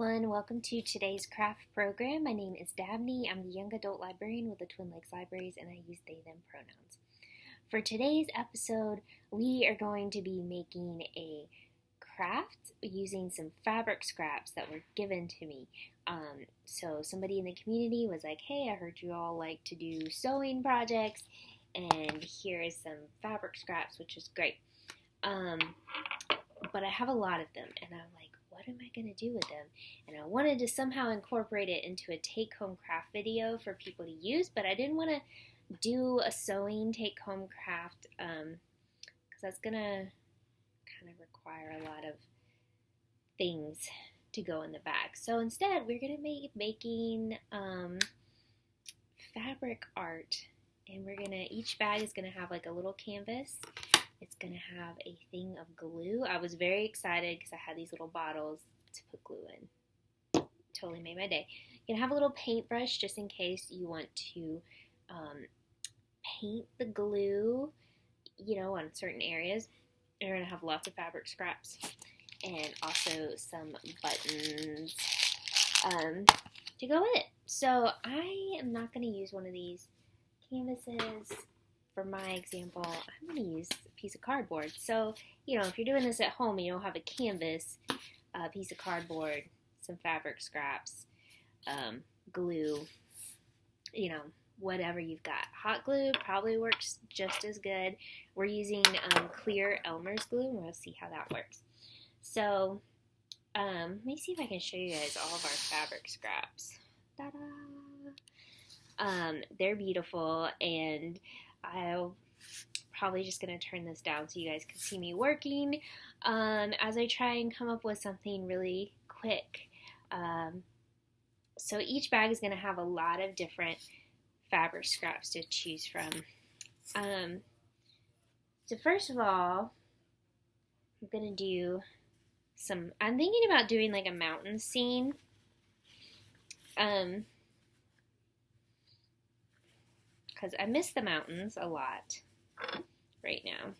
everyone, welcome to today's craft program. My name is Dabney. I'm the young adult librarian with the Twin Lakes Libraries and I use they, them pronouns. For today's episode, we are going to be making a craft using some fabric scraps that were given to me. So somebody in the community was like, hey, I heard you all like to do sewing projects and here is some fabric scraps, which is great. But I have a lot of them and I'm like, what am I going to do with them? And I wanted to somehow incorporate it into a take-home craft video for people to use, but I didn't want to do a sewing take-home craft because that's going to kind of require a lot of things to go in the bag. So instead, we're going to be making fabric art, and each bag is going to have like a little canvas. It's going to have a thing of glue. I was very excited because I had these little bottles to put glue in. Totally made my day. You're going to have a little paintbrush just in case you want to paint the glue, on certain areas. You're going to have lots of fabric scraps and also some buttons to go with it. So I am not going to use one of these canvases. For my example, I'm going to use a piece of cardboard. So, if you're doing this at home and you don't have a canvas, a piece of cardboard, some fabric scraps, glue, whatever you've got. Hot glue probably works just as good. We're using clear Elmer's glue, and we'll see how that works. So, let me see if I can show you guys all of our fabric scraps. Ta-da! They're beautiful, and I'm probably just going to turn this down so you guys can see me working as I try and come up with something really quick. So each bag is going to have a lot of different fabric scraps to choose from. So first of all, I'm going to do I'm thinking about doing like a mountain scene. Because I miss the mountains a lot right now.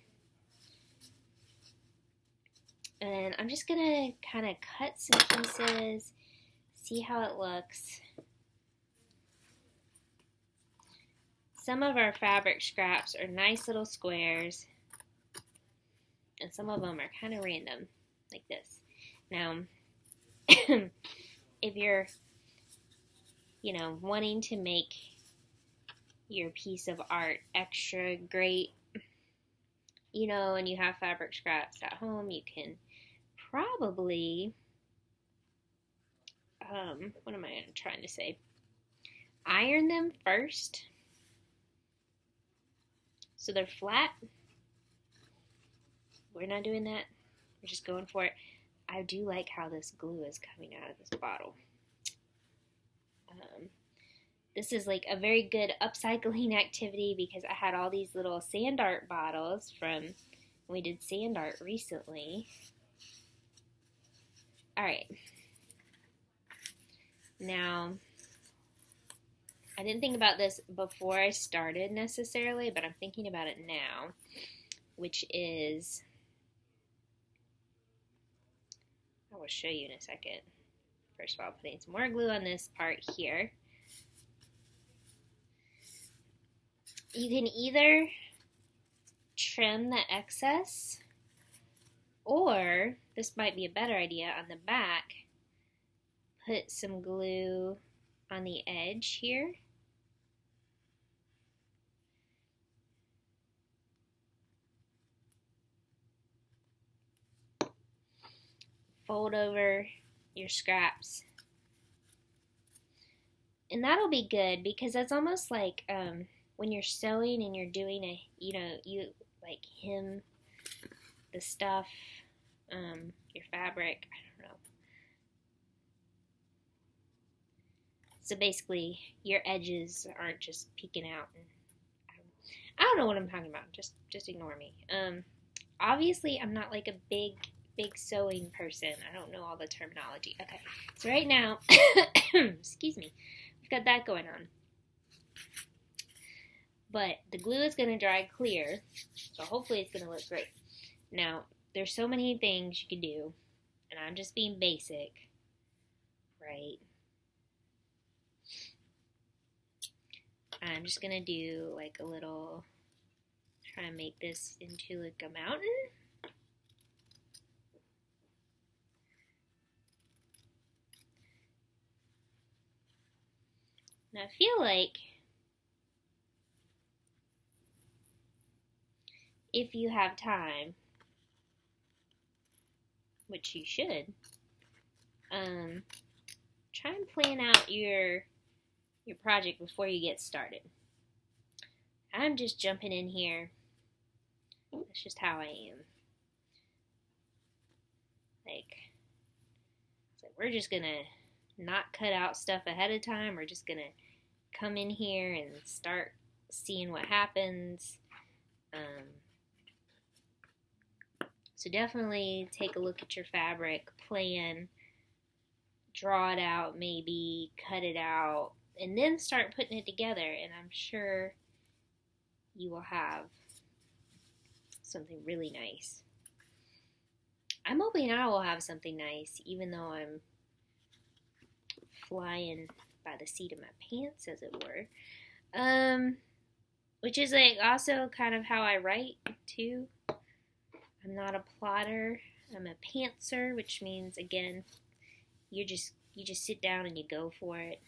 And I'm just going to kind of cut some pieces, see how it looks. Some of our fabric scraps are nice little squares, and some of them are kind of random, like this. Now, if you're, wanting to make your piece of art extra great, and you have fabric scraps at home, you can probably, what am I trying to say? Iron them first so they're flat. We're not doing that. We're just going for it. I do like how this glue is coming out of this bottle. This is like a very good upcycling activity because I had all these little sand art bottles from when we did sand art recently. Alright. Now, I didn't think about this before I started necessarily, but I'm thinking about it now, which is, I will show you in a second. First of all, putting some more glue on this part here. You can either trim the excess, or this might be a better idea, on the back, put some glue on the edge here. Fold over your scraps. And that'll be good because that's almost like when you're sewing and you're doing you like hem the stuff, your fabric, I don't know. So basically, your edges aren't just peeking out. And I don't know what I'm talking about. Just ignore me. Obviously, I'm not like a big sewing person. I don't know all the terminology. Okay, so right now, excuse me, we've got that going on. But the glue is going to dry clear, so hopefully it's going to look great. Now, there's so many things you can do, and I'm just being basic. right. I'm just gonna do like a little, try and make this into like a mountain. And I feel like if you have time, which you should, try and plan out your project before you get started. I'm just jumping in here. That's just how I am. Like we're just gonna not cut out stuff ahead of time. We're just gonna come in here and start seeing what happens. So definitely take a look at your fabric, plan, draw it out, maybe cut it out, and then start putting it together, and I'm sure you will have something really nice. I'm hoping I will have something nice, even though I'm flying by the seat of my pants, as it were. Which is like also kind of how I write too. I'm not a plotter. I'm a pantser, which means again, you just sit down and you go for it.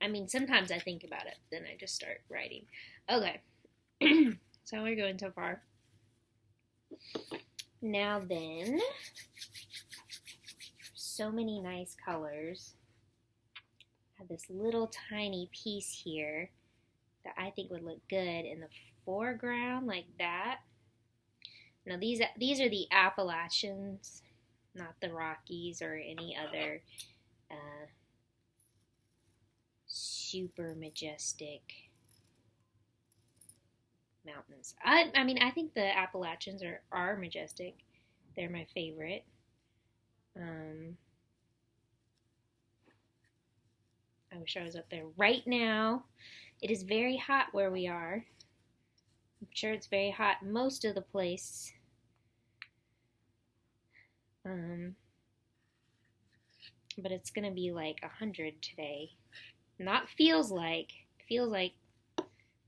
I mean, sometimes I think about it, then I just start writing. Okay, so we're going so far. Now then, so many nice colors. I have this little tiny piece here that I think would look good in the foreground, like that. Now these are the Appalachians, not the Rockies or any other super majestic mountains. I mean, I think the Appalachians are majestic. They're my favorite. I wish I was up there right now. It is very hot where we are. I'm sure it's very hot most of the place. But it's gonna be like 100 today. Not feels like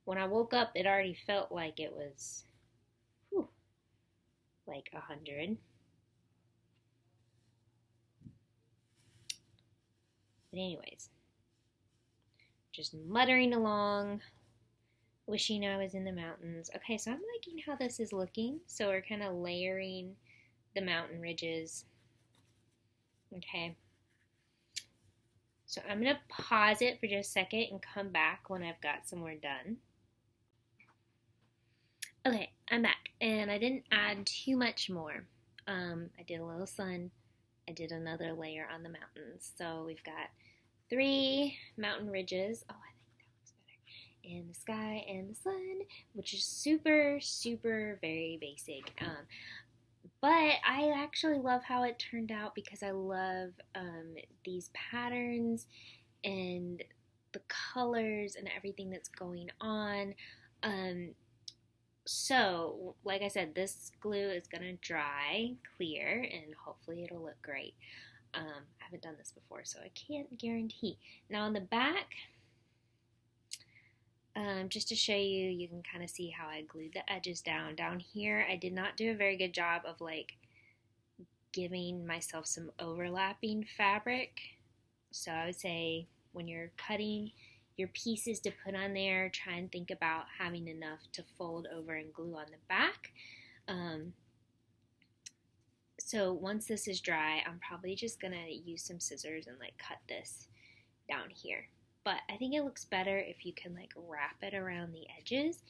when I woke up it already felt like it was like 100. But anyways, just muttering along, wishing I was in the mountains. Okay, so I'm liking how this is looking. So we're kind of layering the mountain ridges. Okay. So I'm going to pause it for just a second and come back when I've got some more done. Okay, I'm back, and I didn't add too much more. I did a little sun. I did another layer on the mountains. So we've got 3 mountain ridges. Oh, I think that looks better. And the sky and the sun, which is super, super, very basic. But I actually love how it turned out because I love these patterns and the colors and everything that's going on. So, like I said, this glue is going to dry clear and hopefully it'll look great. I haven't done this before, so I can't guarantee. Now on the back, just to show you, you can kind of see how I glued the edges down. Down here, I did not do a very good job of like giving myself some overlapping fabric. So I would say when you're cutting your pieces to put on there, try and think about having enough to fold over and glue on the back. So once this is dry, I'm probably just gonna use some scissors and like cut this down here. But I think it looks better if you can like wrap it around the edges.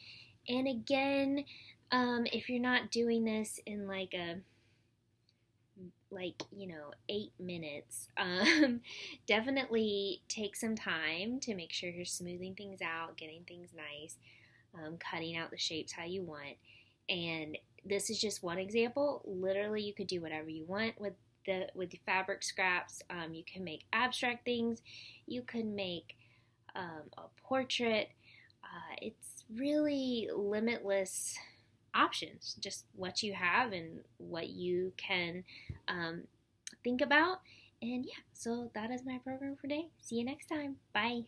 And again, if you're not doing this in like 8 minutes, definitely take some time to make sure you're smoothing things out, getting things nice, cutting out the shapes how you want. And this is just one example. Literally, you could do whatever you want with the fabric scraps. You can make abstract things. You could make a portrait. It's really limitless options, just what you have and what you can think about. And yeah, so that is my program for today. See you next time. Bye.